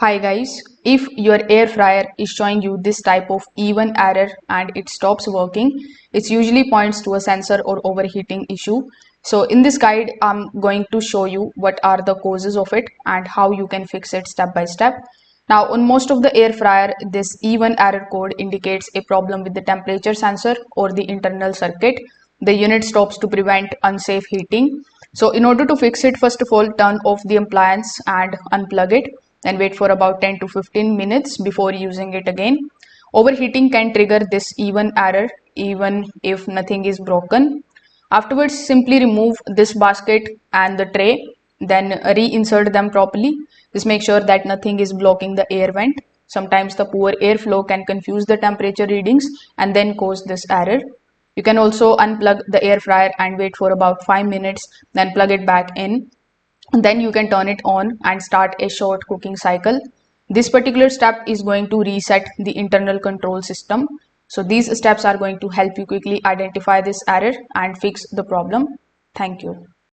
Hi guys, if your air fryer is showing you this type of even error and it stops working, it usually points to a sensor or overheating issue. So in this guide, I'm going to show you what are the causes of it and how you can fix it step by step. Now on most of the air fryer, this even error code indicates a problem with the temperature sensor or the internal circuit. The unit stops to prevent unsafe heating. So in order to fix it, first of all, turn off the appliance and unplug it. Then wait for about 10 to 15 minutes before using it again. Overheating can trigger this even error even if nothing is broken. Afterwards, simply remove this basket and the tray, then reinsert them properly. Just make sure that nothing is blocking the air vent. Sometimes the poor airflow can confuse the temperature readings and then cause this error. You can also unplug the air fryer and wait for about 5 minutes, then plug it back in. And then you can turn it on and start a short cooking cycle. This particular step is going to reset the internal control system. So these steps are going to help you quickly identify this error and fix the problem. Thank you.